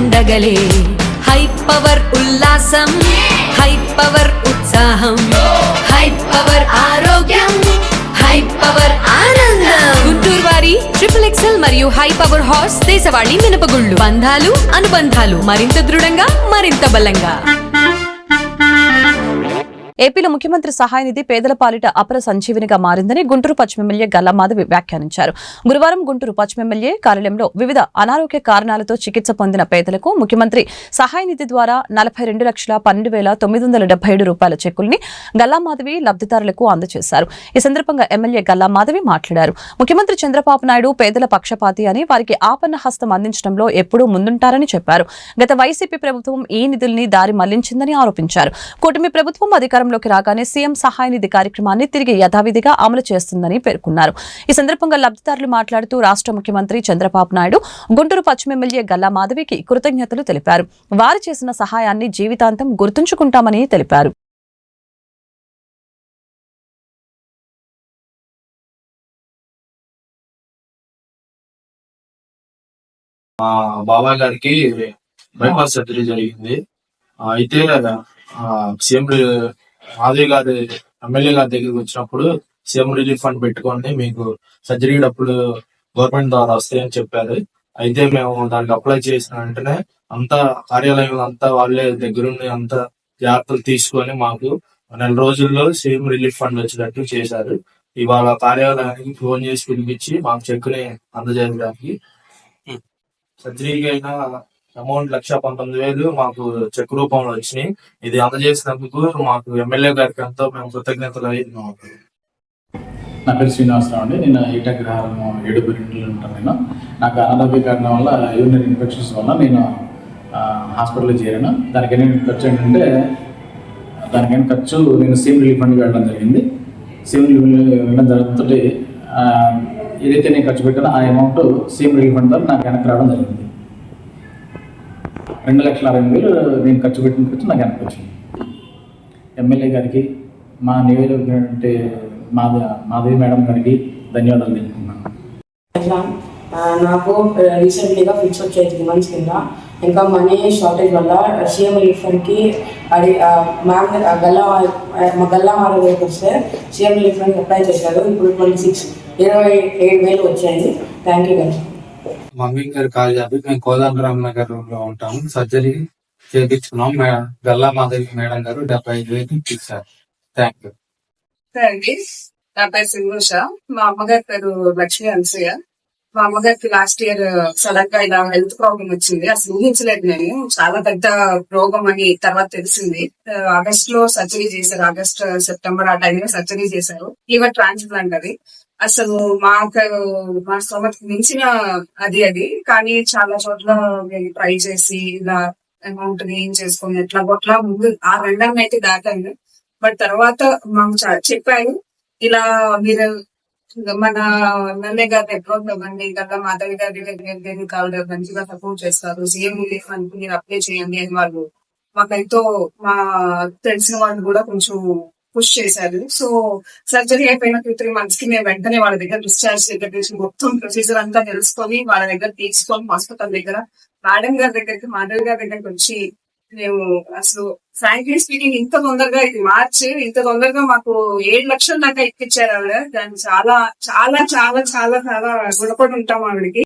పండగలే. High power ఉల్లాసం, high power ఉత్సాహం, high power ఆరోగ్యం, హై పవర్ ఆనందం. గుంటూరు వారి XXL మరియు హై పవర్ హార్స్ దేశవాళీ మినపగుళ్ళు. బంధాలు అనుబంధాలు మరింత దృఢంగా, మరింత బలంగా. ఏపీలో ముఖ్యమంత్రి సహాయ నిధి పేదల పాలిట అపర సంజీవినిగా మారిందని గుంటూరు పశ్చిమ ఎమ్మెల్యే గల్లా మాధవి వ్యాఖ్యానించారు. గురువారం గుంటూరు పశ్చిమ ఎమ్మెల్యే కార్యాలయంలో వివిధ అనారోగ్య కారణాలతో చికిత్స పొందిన పేదలకు ముఖ్యమంత్రి సహాయ నిధి ద్వారా 42,12,977 రూపాయల చెక్కుల్ని గల్లా మాధవి లబ్ధిదారులకు అందజేశారు. ఈ సందర్భంగా ఎమ్మెల్యే గల్లా మాధవి మాట్లాడారు. ముఖ్యమంత్రి చంద్రబాబు నాయుడు పేదల పక్షపాతి అని, వారికి ఆపన్న హస్తం అందించడంలో ఎప్పుడూ ముందుంటారని చెప్పారు. గత వైసీపీ ప్రభుత్వం ఈ నిధుల్ని దారి మళ్లించిందని ఆరోపించారు. కూటమి ప్రభుత్వం అధికారం లోకి రాగానే సీఎం సహాయ నిధి కార్యక్రమాన్ని తిరిగి యథావిధిగా అమలు చేస్తుందని పేర్కొన్నారు. ఈ సందర్భంగా లబ్ధిదారులు మాట్లాడుతూ రాష్ట్ర ముఖ్యమంత్రి చంద్రబాబు నాయుడు గుంటూరు పశ్చిమ ఎమ్మెల్యే గల్లా మాధవికి కృతజ్ఞతలు తెలిపారు. వారు చేసిన సహాయాన్ని జీవితాంతం గుర్తుంచుకుంటామని తెలిపారు. బాబాయ్ గారికి బైపాస్ సర్జరీ జరిగింది. అయితే సీఎం మాధవి గారి ఎమ్మెల్యే గారి దగ్గరికి వచ్చినప్పుడు సీఎం రిలీఫ్ ఫండ్ పెట్టుకోండి, మీకు సర్జరీ డబ్బులు గవర్నమెంట్ ద్వారా వస్తాయని చెప్పారు. అయితే మేము దానికి అప్లై చేసిన వెంటనే అంతా కార్యాలయం అంతా వాళ్ళే దగ్గరుండి అంతా జాగ్రత్తలు తీసుకొని మాకు 4 రోజుల్లో సీఎం రిలీఫ్ ఫండ్ వచ్చేటట్టు చేశారు. ఇవాళ కార్యాలయానికి ఫోన్ చేసి పిలిపించి మాకు చెక్కుని అందజేయడానికి సర్జరీకి అయినా అమౌంట్ 1,19,000 మాకు చెక్ రూపంలో వచ్చినాయి. ఇది అందజేసినందుకు మాకు ఎమ్మెల్యే గారికి ఎంతో మేము కృతజ్ఞతలు అయినాము. నా పేరు శ్రీనివాసరావు అండి. నేను ఈటగ్రహారం 7 ఉంటాను. నేను నాకు అనారోగ్య కారణం వల్ల యూరినరీ ఇన్ఫెక్షన్స్ వల్ల నేను హాస్పిటల్లో చేరాను. దానికైనా ఖర్చు ఏంటంటే ఖర్చు నేను సీఎం రిలీఫ్ ఫండ్కి వెళ్ళడం జరిగింది. సీఎం రిలీఫ్ వెళ్ళడం జరుగుతుంటే ఏదైతే నేను ఖర్చు పెట్టానో ఆ అమౌంట్ సీఎం రిలీఫ్ ఫండ్ ద్వారా నాకు వెనక్కి రావడం జరిగింది. 2,60,000 నేను ఖర్చు పెట్టిన ఖర్చు నాకు వెనక్కి వచ్చింది. ఎమ్మెల్యే గారికి, మా నియోజకవర్గం అంటే మాధవి మేడం గారికి ధన్యవాదాలు తెలుపుతున్నాను. నాకు రీసెంట్లీగా ఫిక్స్ వచ్చాయి 3 months కింద. ఇంకా మనీ షార్టేజ్ వల్ల సీఎం రిలీఫ్ ఫండ్కి మ్యామ్ గల్లా మాధవి గారికి వస్తే సీఎం రిలీఫ్ ఫండ్కి అప్లై చేశారు. ఇప్పుడు 27,000 వచ్చాయి. థ్యాంక్ యూ గారు. మమ్మీ గారు కాల్ చేసి మేము కోదండరామ్ నగర్ లో ఉంటాము. సర్జరీ చేయించుకున్నాం. గల్లా మాధవి మేడం గారు 75,000 ఇచ్చారు. Thank you. నా పేరు సింగూష. మా అమ్మగారి పేరు లక్ష్మీ అనసూయ. మా అమ్మగారికి లాస్ట్ ఇయర్ సడన్ గా ఇలా హెల్త్ ప్రాబ్లం వచ్చింది. అసలు ఊహించలేదు నేను. చాలా పెద్ద రోగం అని తర్వాత తెలిసింది. ఆగస్ట్ లో సర్జరీ చేశారు. ఆగస్ట్ సెప్టెంబర్ ఆ టైంలో సర్జరీ చేశారు. లివర్ ట్రాన్స్ప్లాంట్ అది. అసలు మా స్తోమతకు మించిన అది కానీ చాలా చోట్ల ట్రై చేసి ఇలా అమౌంట్ గెయిన్ చేసుకుని ఎట్లా కొట్లా ముందు ఆ రెండన్ని అయితే దాటాను. బట్ తర్వాత మాకు చెప్పారు, ఇలా మీరు మన ఎమ్మెల్యే గారు ఎప్పుడోండి గల్లా మాధవి గారి దగ్గర మంచిగా సపోర్ట్ చేస్తారు, సీఎం రిలీఫ్ ఫండ్ మీరు అప్లై చేయండి అని వాళ్ళు మాకైతే మా తెలిసిన వాళ్ళు కూడా కొంచెం పుష్ చేశారు. సో సర్జరీ అయిపోయిన 2-3 months కి మేము వెంటనే వాళ్ళ దగ్గర డిశ్చార్జ్ దగ్గర నుంచి మొత్తం ప్రొసీజర్ అంతా తెలుసుకొని వాళ్ళ దగ్గర తీసుకొని హాస్పిటల్ దగ్గర మేడం గారి దగ్గరికి, మాధవి గారి దగ్గరికి వచ్చి మేము అసలు ఫ్రాంక్లీ స్పీకింగ్ ఇంత తొందరగా ఇది మార్చి ఇంత తొందరగా మాకు 7 లక్షలు దాకా ఇప్పించారు ఆవిడ. దాన్ని చాలా చాలా చాలా చాలా చాలా గుణపడి ఉంటాం ఆవిడకి.